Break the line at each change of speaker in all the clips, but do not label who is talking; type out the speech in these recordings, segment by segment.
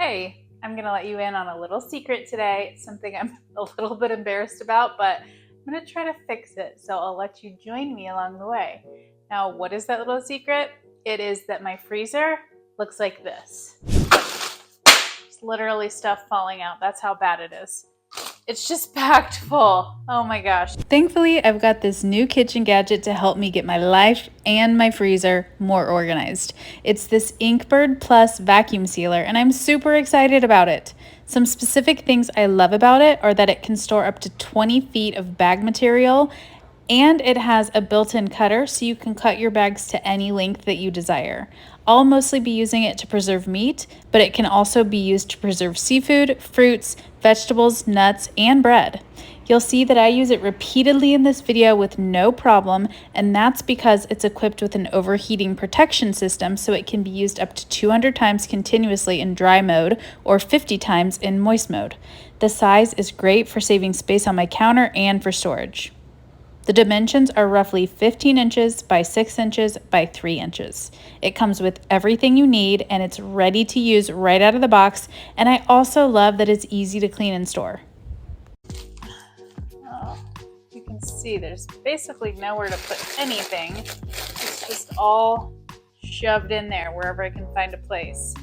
Hey, I'm gonna let you in on a little secret today. It's something I'm a little bit embarrassed about, but I'm gonna try to fix it. So I'll let you join me along the way. Now, what is that little secret? It is that my freezer looks like this. It's literally stuff falling out. That's how bad it is. It's just packed full. Oh my gosh. Thankfully, I've got this new kitchen gadget to help me get my life and my freezer more organized. It's this INKBIRDPLUS Vacuum Sealer, and I'm super excited about it. Some specific things I love about it are that it can store up to 20 feet of bag material, and it has a built-in cutter so you can cut your bags to any length that you desire. I'll mostly be using it to preserve meat, but it can also be used to preserve seafood, fruits, vegetables, nuts, and bread. You'll see that I use it repeatedly in this video with no problem, and that's because it's equipped with an overheating protection system so it can be used up to 200 times continuously in dry mode or 50 times in moist mode. The size is great for saving space on my counter and for storage. The dimensions are roughly 15 inches by 6 inches by 3 inches. It comes with everything you need and it's ready to use right out of the box, and I also love that it's easy to clean and store. Oh, you can see there's basically nowhere to put anything. It's just all shoved in there wherever I can find a place,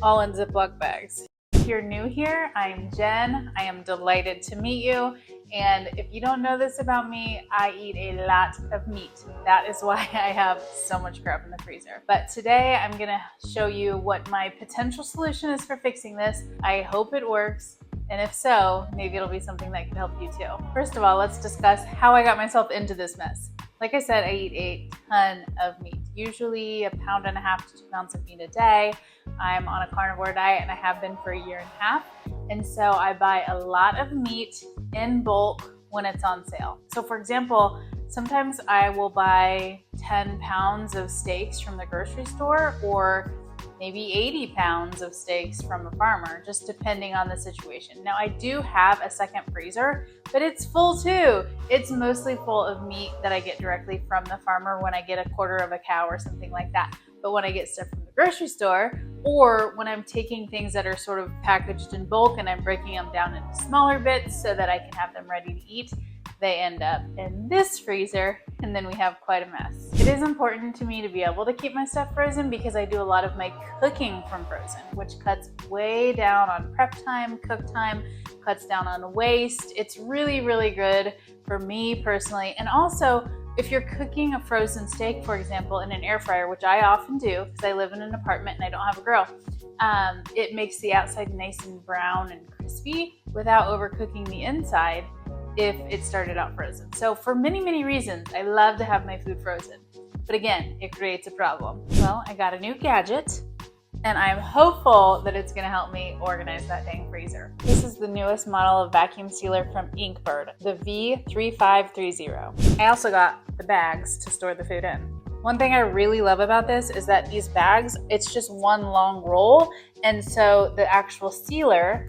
all in Ziploc bags. If you're new here, I'm Jen. I am delighted to meet you. And if you don't know this about me, I eat a lot of meat. That is why I have so much crap in the freezer. But today I'm gonna show you what my potential solution is for fixing this. I hope it works. And if so, maybe it'll be something that can help you too. First of all, let's discuss how I got myself into this mess. Like I said, I eat a ton of meat, usually 1.5 pounds to 2 pounds of meat a day. I'm on a carnivore diet and I have been for 1.5 years. And so I buy a lot of meat in bulk when it's on sale. So for example, sometimes I will buy 10 pounds of steaks from the grocery store, or maybe 80 pounds of steaks from a farmer, just depending on the situation. Now I do have a second freezer, but it's full too. It's mostly full of meat that I get directly from the farmer when I get a quarter of a cow or something like that. But when I get stuff from the grocery store, or when I'm taking things that are sort of packaged in bulk and I'm breaking them down into smaller bits so that I can have them ready to eat, they end up in this freezer, and then we have quite a mess. It is important to me to be able to keep my stuff frozen because I do a lot of my cooking from frozen, which cuts way down on prep time, cook time, cuts down on waste. It's really, really good for me personally. And also, if you're cooking a frozen steak, for example, in an air fryer, which I often do because I live in an apartment and I don't have a grill, it makes the outside nice and brown and crispy without overcooking the inside if it started out frozen. So for many, many reasons, I love to have my food frozen. But again, it creates a problem. Well, I got a new gadget, and I'm hopeful that it's gonna help me organize that dang freezer. This is the newest model of vacuum sealer from INKBIRD, the V3530. I also got the bags to store the food in. One thing I really love about this is that these bags, it's just one long roll, and so the actual sealer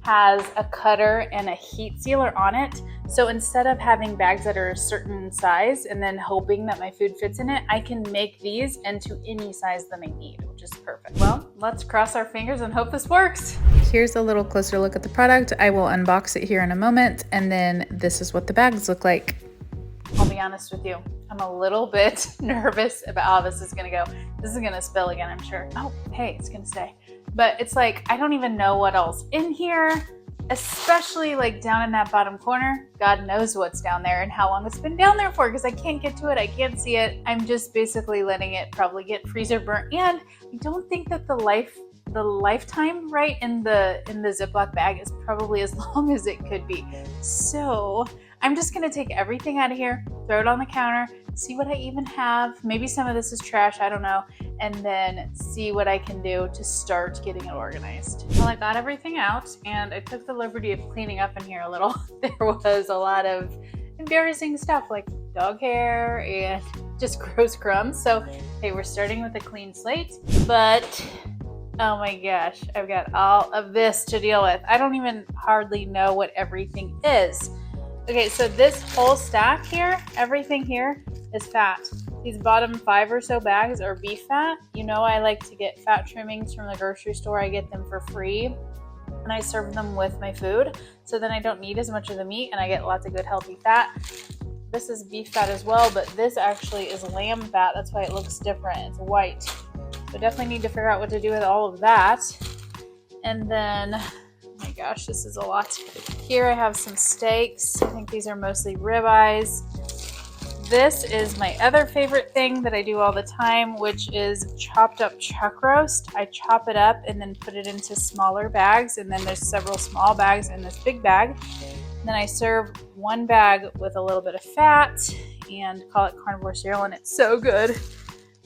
has a cutter and a heat sealer on it. So instead of having bags that are a certain size and then hoping that my food fits in it, I can make these into any size that I need, which is perfect. Well, let's cross our fingers and hope this works. Here's a little closer look at the product. I will unbox it here in a moment, and then this is what the bags look like. I'll be honest with you, I'm a little bit nervous about how this is gonna go. This is gonna spill again, I'm sure. Oh, hey, it's gonna stay. But it's like, I don't even know what else in here, especially like down in that bottom corner. God knows what's down there and how long it's been down there for, because I can't get to it, I can't see it. I'm just basically letting it probably get freezer burnt. And I don't think that the lifetime right in the Ziploc bag is probably as long as it could be. So I'm just gonna take everything out of here, throw it on the counter, see what I even have. Maybe some of this is trash, I don't know. And then see what I can do to start getting it organized. Well, I got everything out and I took the liberty of cleaning up in here a little. There was a lot of embarrassing stuff like dog hair and just gross crumbs. So, hey, we're starting with a clean slate, but oh my gosh, I've got all of this to deal with. I don't even hardly know what everything is. Okay, so this whole stack here, everything here is fat. These bottom 5 or so bags are beef fat. You know, I like to get fat trimmings from the grocery store. I get them for free and I serve them with my food. So then I don't need as much of the meat and I get lots of good healthy fat. This is beef fat as well, but this actually is lamb fat. That's why it looks different. It's white. So definitely need to figure out what to do with all of that. And then, oh my gosh, this is a lot. Here I have some steaks. I think these are mostly ribeyes. This is my other favorite thing that I do all the time, which is chopped up chuck roast. I chop it up and then put it into smaller bags, and then there's several small bags in this big bag. And then I serve one bag with a little bit of fat and call it Carnivore cereal, and it's so good.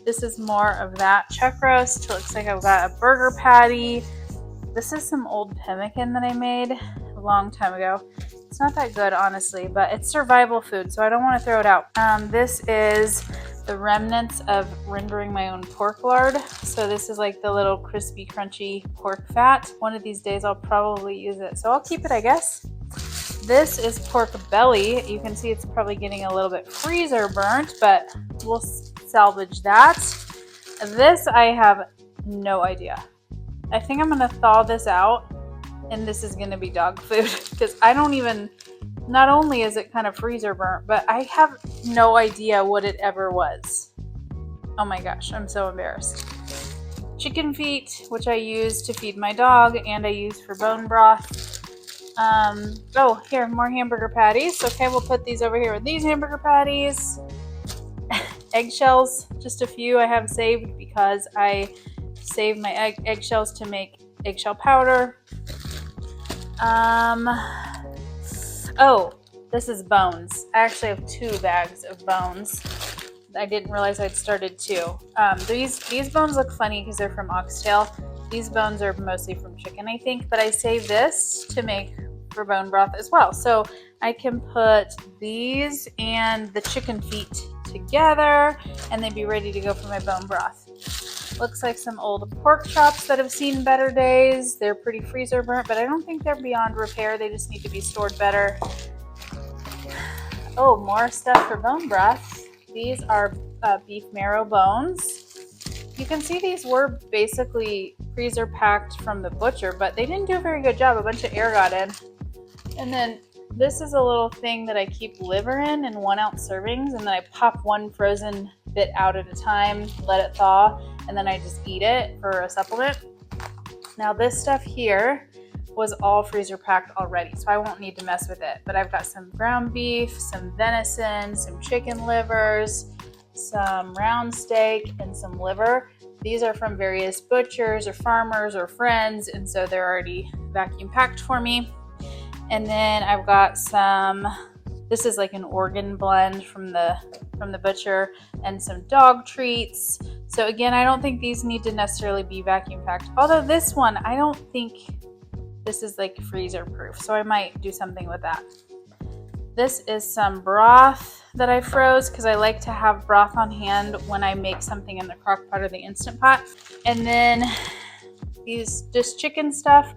This is more of that chuck roast. It looks like I've got a burger patty. This is some old pemmican that I made a long time ago. It's not that good, honestly, but it's survival food, so I don't want to throw it out. This is the remnants of rendering my own pork lard. So this is like the little crispy, crunchy pork fat. One of these days I'll probably use it, so I'll keep it, I guess. This is pork belly. You can see it's probably getting a little bit freezer burnt, but we'll salvage that. This I have no idea. I think I'm gonna thaw this out and this is gonna be dog food because I don't even, not only is it kind of freezer burnt, but I have no idea what it ever was. Oh my gosh, I'm so embarrassed. Chicken feet, which I use to feed my dog and I use for bone broth. Oh, here, more hamburger patties. Okay, we'll put these over here with these hamburger patties. Eggshells, just a few I have saved because I save my eggshells to make eggshell powder. Oh, this is bones. I actually have 2 bags of bones. I didn't realize I'd started 2. These bones look funny because they're from oxtail. These bones are mostly from chicken, I think, but I save this to make for bone broth as well. So I can put these and the chicken feet together and they'd be ready to go for my bone broth. Looks like some old pork chops that have seen better days. They're pretty freezer burnt, but I don't think they're beyond repair. They just need to be stored better. Oh, more stuff for bone broth. These are beef marrow bones. You can see these were basically freezer packed from the butcher, but they didn't do a very good job. A bunch of air got in. And then this is a little thing that I keep liver in 1 ounce servings, and then I pop one frozen bit out at a time, let it thaw, and then I just eat it for a supplement. Now this stuff here was all freezer packed already, so I won't need to mess with it. But I've got some ground beef, some venison, some chicken livers, some round steak, and some liver. These are from various butchers or farmers or friends, and so they're already vacuum packed for me. And then I've got some, this is like an organ blend from the butcher, and some dog treats. So again, I don't think these need to necessarily be vacuum packed. Although this one, I don't think this is like freezer proof, so I might do something with that. This is some broth that I froze because I like to have broth on hand when I make something in the crock pot or the Instant Pot. And then this chicken stuff,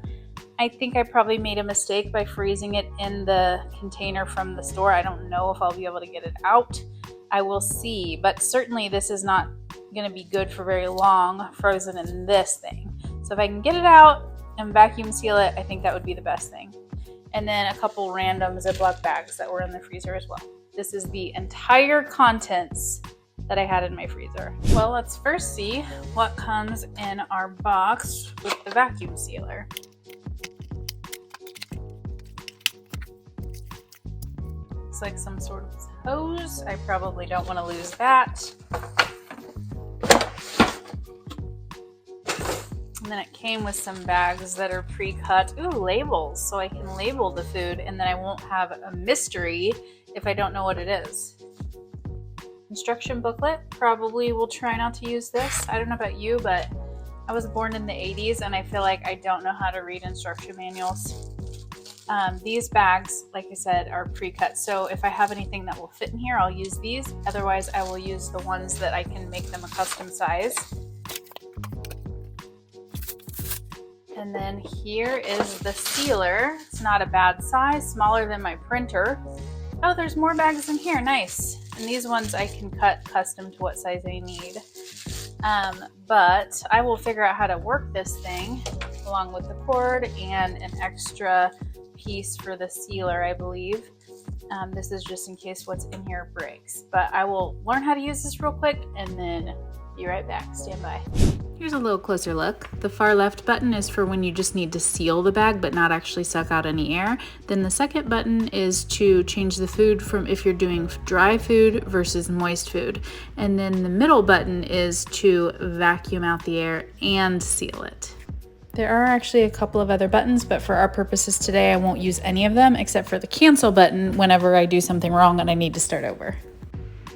I think I probably made a mistake by freezing it in the container from the store. I don't know if I'll be able to get it out. I will see, but certainly this is not going to be good for very long frozen in this thing. So if I can get it out and vacuum seal it, I think that would be the best thing. And then a couple random Ziploc bags that were in the freezer as well. This is the entire contents that I had in my freezer. Well, let's first see what comes in our box with the vacuum sealer. Looks like some sort of hose. I probably don't want to lose that. And then it came with some bags that are pre-cut. Ooh, labels, so I can label the food and then I won't have a mystery if I don't know what it is. Instruction booklet, probably will try not to use this. I don't know about you, but I was born in the 80s and I feel like I don't know how to read instruction manuals. These bags, like I said, are pre-cut. So if I have anything that will fit in here, I'll use these. Otherwise, I will use the ones that I can make them a custom size. And then here is the sealer. It's not a bad size, smaller than my printer. Oh, there's more bags in here, nice. And these ones I can cut custom to what size I need. But I will figure out how to work this thing along with the cord and an extra piece for the sealer, I believe. This is just in case what's in here breaks. But I will learn how to use this real quick and then be right back. Stand by. Here's a little closer look. The far left button is for when you just need to seal the bag but not actually suck out any air. Then the second button is to change the food from if you're doing dry food versus moist food. And then the middle button is to vacuum out the air and seal it. There are actually a couple of other buttons, but for our purposes today, I won't use any of them except for the cancel button whenever I do something wrong and I need to start over.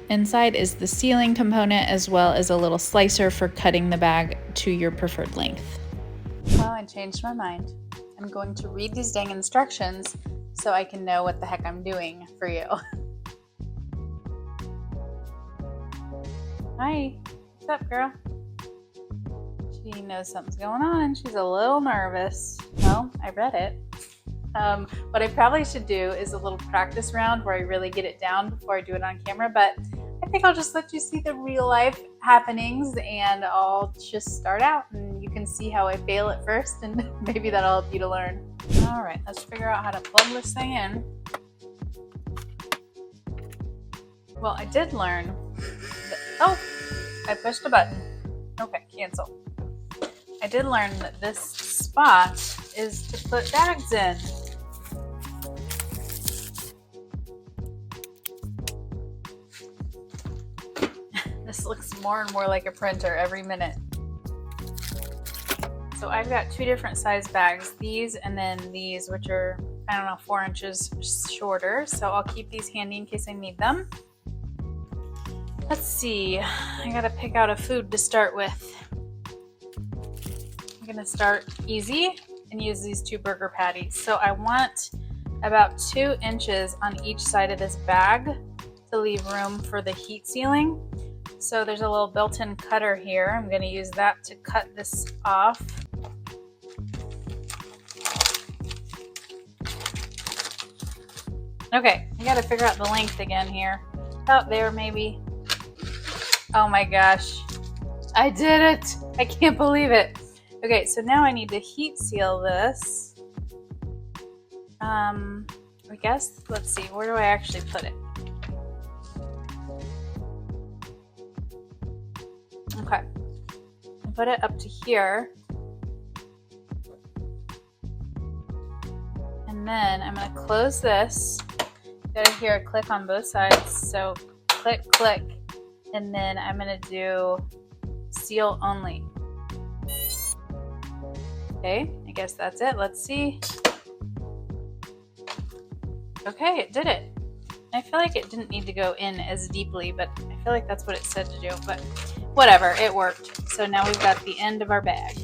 Inside is the sealing component as well as a little slicer for cutting the bag to your preferred length. Well, I changed my mind. I'm going to read these dang instructions so I can know what the heck I'm doing for you. Hi, what's up, girl? She knows something's going on and she's a little nervous. Well, I read it. What I probably should do is a little practice round where I really get it down before I do it on camera, but I think I'll just let you see the real life happenings and I'll just start out and you can see how I fail at first and maybe that'll help you to learn. All right, let's figure out how to plug this thing in. Well, I did learn that, oh, I pushed a button. Okay, cancel. I did learn that this spot is to put bags in. This looks more and more like a printer every minute. So I've got two different size bags, these and then these, which are, I don't know, 4 inches shorter. So I'll keep these handy in case I need them. Let's see, I gotta pick out a food to start with. I'm gonna start easy and use these 2 burger patties. So I want about 2 inches on each side of this bag to leave room for the heat sealing. So there's a little built-in cutter here. I'm gonna use that to cut this off. Okay, I gotta figure out the length again here. About there maybe. Oh my gosh, I did it! I can't believe it. Okay, so now I need to heat seal this. I guess, let's see, where do I actually put it? Okay, I put it up to here. And then I'm gonna close this. You gotta hear a click on both sides. So click, click, and then I'm gonna do seal only. Okay, I guess that's it. Let's see. Okay, it did it. I feel like it didn't need to go in as deeply, but I feel like that's what it said to do, but whatever, it worked. So now we've got the end of our bag.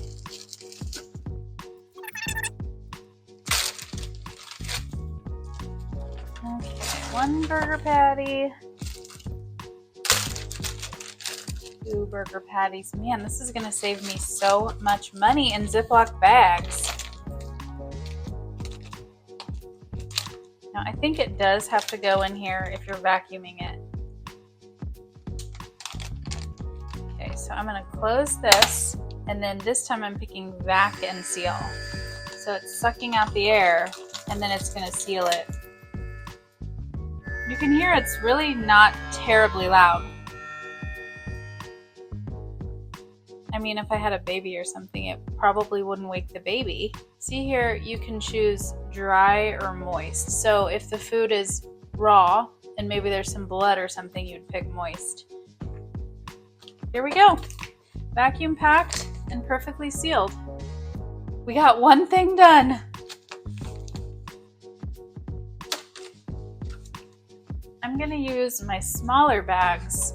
Okay, 1 burger patty. 2 burger patties. Man, this is gonna save me so much money in Ziploc bags. Now, I think it does have to go in here if you're vacuuming it. Okay, so I'm gonna close this, and then this time I'm picking vac and seal. So it's sucking out the air, and then it's gonna seal it. You can hear it's really not terribly loud. I mean, if I had a baby or something, it probably wouldn't wake the baby. See here, you can choose dry or moist. So if the food is raw and maybe there's some blood or something, you'd pick moist. Here we go. Vacuum packed and perfectly sealed. We got one thing done. I'm gonna use my smaller bags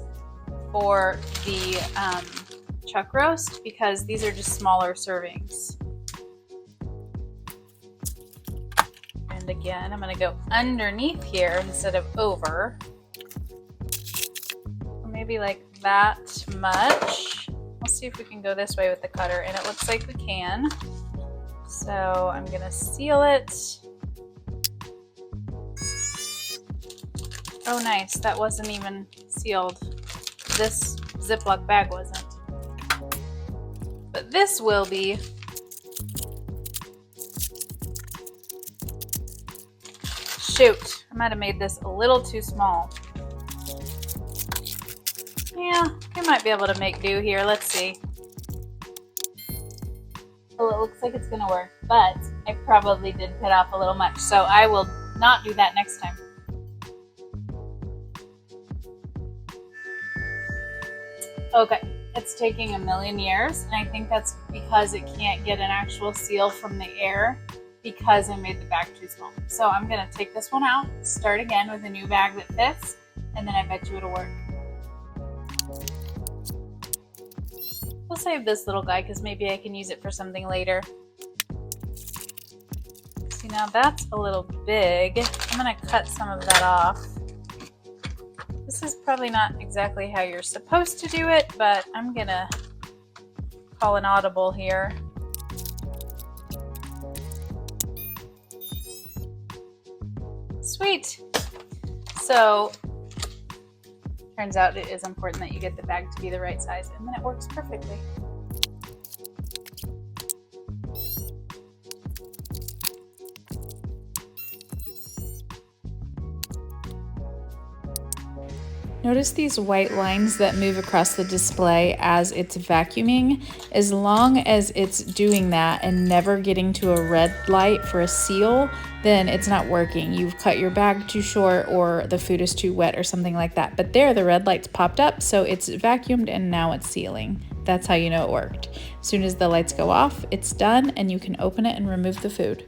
for the chuck roast because these are just smaller servings. And again, I'm gonna go underneath here instead of over. Or maybe like that much. We'll see if we can go this way with the cutter, and it looks like we can. So I'm gonna seal it. Oh nice, that wasn't even sealed. This Ziploc bag wasn't. But this will be. Shoot, I might have made this a little too small. Yeah, we might be able to make do here. Let's see. Well, it looks like it's gonna work, but I probably did cut off a little much, so I will not do that next time. Okay, it's taking a million years, and I think that's because it can't get an actual seal from the air because I made the bag too small. So I'm gonna take this one out, start again with a new bag that fits, and then I bet you it'll work. We'll save this little guy because maybe I can use it for something later. See, now that's a little big. I'm gonna cut some of that off. This is probably not exactly how you're supposed to do it, but I'm gonna call an audible here. Sweet. So, turns out it is important that you get the bag to be the right size, and then it works perfectly. Notice these white lines that move across the display as it's vacuuming. As long as it's doing that and never getting to a red light for a seal, then it's not working. You've cut your bag too short or the food is too wet or something like that. But there, the red lights popped up, so it's vacuumed and now it's sealing. That's how you know it worked. As soon as the lights go off, it's done and you can open it and remove the food.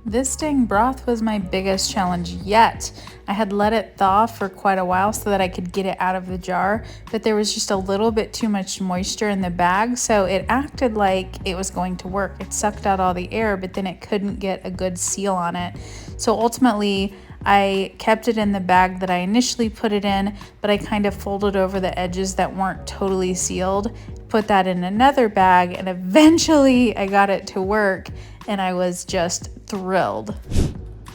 This dang broth was my biggest challenge yet. I had let it thaw for quite a while so that I could get it out of the jar, but there was just a little bit too much moisture in the bag, so it acted like it was going to work. It sucked out all the air, but then it couldn't get a good seal on it. So ultimately, I kept it in the bag that I initially put it in, but I kind of folded over the edges that weren't totally sealed, put that in another bag, and eventually I got it to work, and I was just thrilled.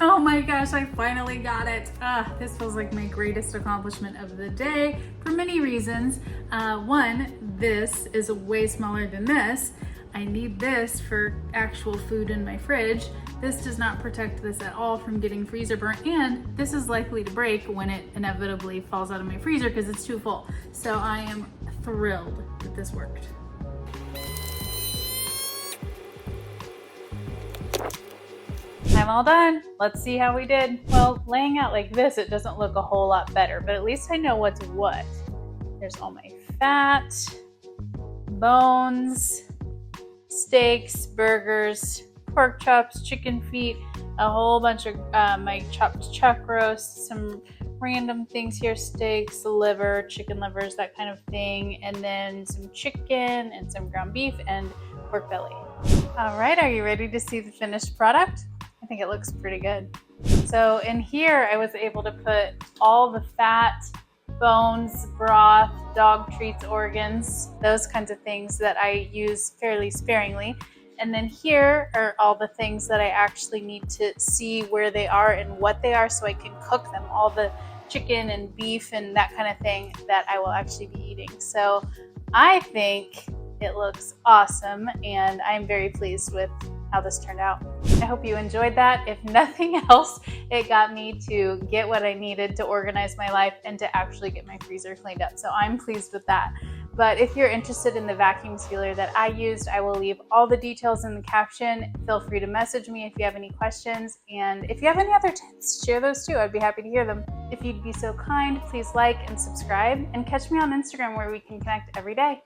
Oh my gosh, I finally got it. This feels like my greatest accomplishment of the day for many reasons. One, this is way smaller than this. I need this for actual food in my fridge. This does not protect this at all from getting freezer burnt, and this is likely to break when it inevitably falls out of my freezer because it's too full. So I am thrilled that this worked. I'm all done. Let's see how we did. Well, laying out like this, it doesn't look a whole lot better, but at least I know what's what. There's all my fat, bones, steaks, burgers, pork chops, chicken feet, a whole bunch of my chopped chuck roast, some random things here, steaks, liver, chicken livers, that kind of thing, and then some chicken and some ground beef and pork belly. All right, are you ready to see the finished product? I think it looks pretty good. So in here, I was able to put all the fat, bones, broth, dog treats, organs, those kinds of things that I use fairly sparingly. And then here are all the things that I actually need to see where they are and what they are so I can cook them, all the chicken and beef and that kind of thing that I will actually be eating. So I think it looks awesome and I'm very pleased with how this turned out. I hope you enjoyed that. If nothing else, it got me to get what I needed to organize my life and to actually get my freezer cleaned up. So I'm pleased with that. But if you're interested in the vacuum sealer that I used, I will leave all the details in the caption. Feel free to message me if you have any questions. And if you have any other tips, share those too. I'd be happy to hear them. If you'd be so kind, please like and subscribe and catch me on Instagram where we can connect every day.